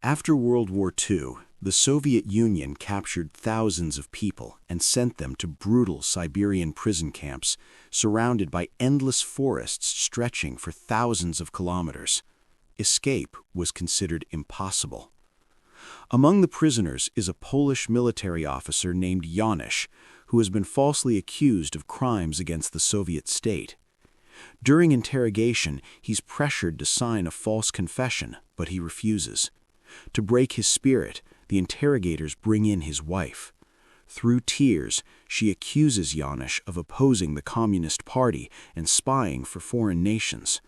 After World War II, the Soviet Union captured thousands of people and sent them to brutal Siberian prison camps surrounded by endless forests stretching for thousands of kilometers. Escape was considered impossible. Among the prisoners is a Polish military officer named Janusz, who has been falsely accused of crimes against the Soviet state. During interrogation, he's pressured to sign a false confession, but he refuses. To break his spirit, the interrogators bring in his wife. Through tears, she accuses Janusz of opposing the Communist Party and spying for foreign nations.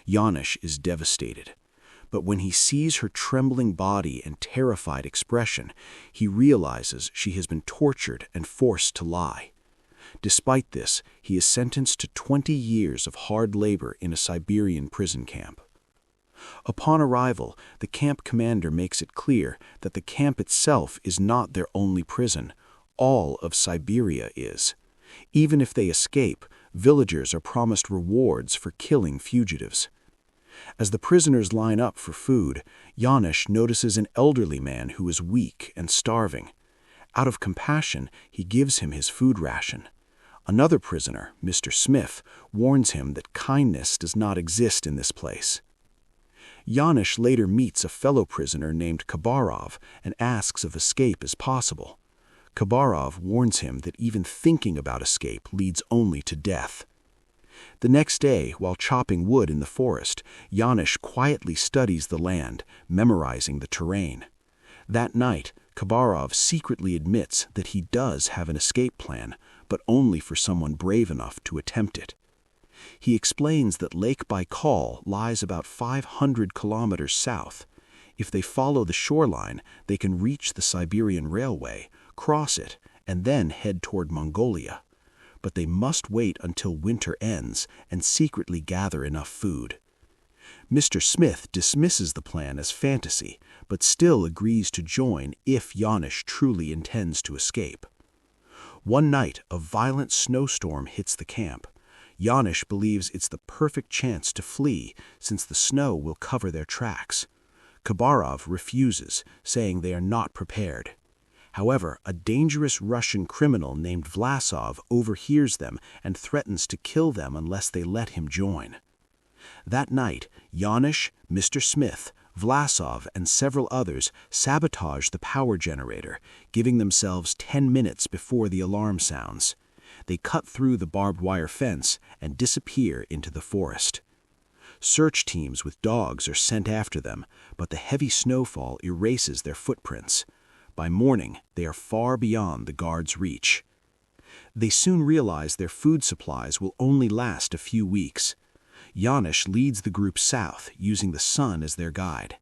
Janusz is devastated. But when he sees her trembling body and terrified expression, he realizes she has been tortured and forced to lie. Despite this, he is sentenced to 20 years of hard labor in a Siberian prison camp. Upon arrival, the camp commander makes it clear that the camp itself is not their only prison. All of Siberia is. Even if they escape, villagers are promised rewards for killing fugitives. As the prisoners line up for food, Janusz notices an elderly man who is weak and starving. Out of compassion, he gives him his food ration. Another prisoner, Mr. Smith, warns him that kindness does not exist in this place. Janusz later meets a fellow prisoner named Khabarov and asks if escape is possible. Khabarov warns him that even thinking about escape leads only to death. The next day, while chopping wood in the forest, Janusz quietly studies the land, memorizing the terrain. That night, Khabarov secretly admits that he does have an escape plan, but only for someone brave enough to attempt it. He explains that Lake Baikal lies about 500 kilometers south. If they follow the shoreline, they can reach the Siberian Railway, cross it, and then head toward Mongolia. But they must wait until winter ends and secretly gather enough food. Mr. Smith dismisses the plan as fantasy, but still agrees to join if Janusz truly intends to escape. One night, a violent snowstorm hits the camp. Janusz believes it's the perfect chance to flee, since the snow will cover their tracks. Khabarov refuses, saying they are not prepared. However, a dangerous Russian criminal named Vlasov overhears them and threatens to kill them unless they let him join. That night, Janusz, Mr. Smith, Vlasov, and several others sabotage the power generator, giving themselves 10 minutes before the alarm sounds. They cut through the barbed wire fence and disappear into the forest. Search teams with dogs are sent after them, but the heavy snowfall erases their footprints. By morning, they are far beyond the guards' reach. They soon realize their food supplies will only last a few weeks. Janusz leads the group south, using the sun as their guide.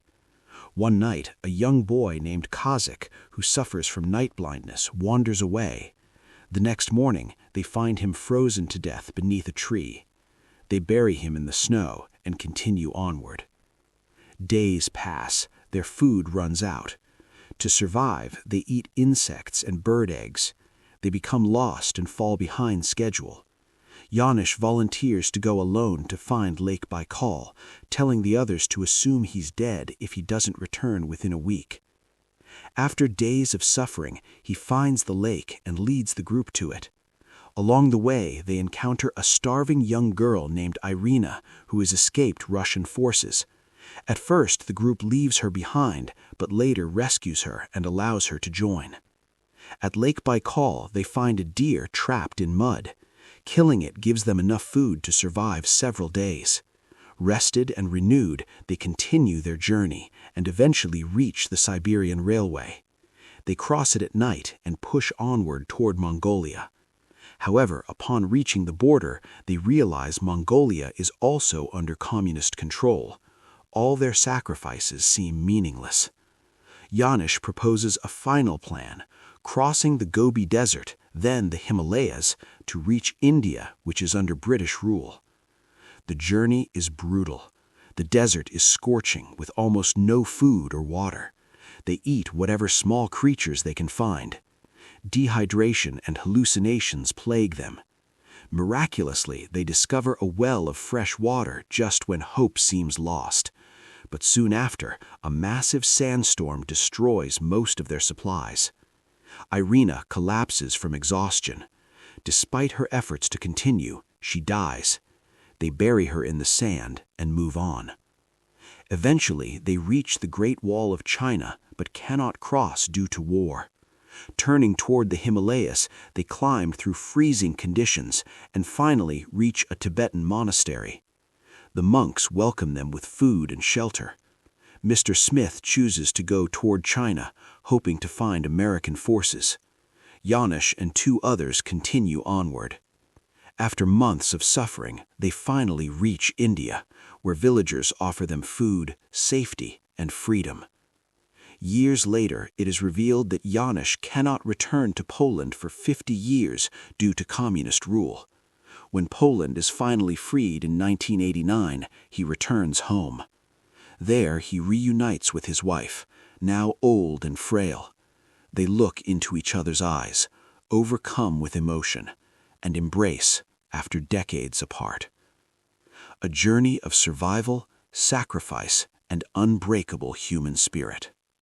One night, a young boy named Kazakh, who suffers from night blindness, wanders away. The next morning, they find him frozen to death beneath a tree. They bury him in the snow and continue onward. Days pass, their food runs out. To survive, they eat insects and bird eggs. They become lost and fall behind schedule. Janusz volunteers to go alone to find Lake Baikal, telling the others to assume he's dead if he doesn't return within a week. After days of suffering, he finds the lake and leads the group to it. Along the way, they encounter a starving young girl named Irina, who has escaped Russian forces. At first, the group leaves her behind, but later rescues her and allows her to join. At Lake Baikal, they find a deer trapped in mud. Killing it gives them enough food to survive several days. Rested and renewed, they continue their journey and eventually reach the Siberian Railway. They cross it at night and push onward toward Mongolia. However, upon reaching the border, they realize Mongolia is also under communist control. All their sacrifices seem meaningless. Janusz proposes a final plan, crossing the Gobi Desert, then the Himalayas, to reach India, which is under British rule. The journey is brutal. The desert is scorching, with almost no food or water. They eat whatever small creatures they can find. Dehydration and hallucinations plague them. Miraculously, they discover a well of fresh water just when hope seems lost. But soon after, a massive sandstorm destroys most of their supplies. Irina collapses from exhaustion. Despite her efforts to continue, she dies. They bury her in the sand and move on. Eventually, they reach the Great Wall of China, but cannot cross due to war. Turning toward the Himalayas, they climb through freezing conditions and finally reach a Tibetan monastery. The monks welcome them with food and shelter. Mr. Smith chooses to go toward China, hoping to find American forces. Janusz and 2 others continue onward. After months of suffering, they finally reach India, where villagers offer them food, safety, and freedom. Years later, it is revealed that Janusz cannot return to Poland for 50 years due to communist rule. When Poland is finally freed in 1989, he returns home. There, he reunites with his wife, now old and frail. They look into each other's eyes, overcome with emotion, and embrace after decades apart. A journey of survival, sacrifice, and unbreakable human spirit.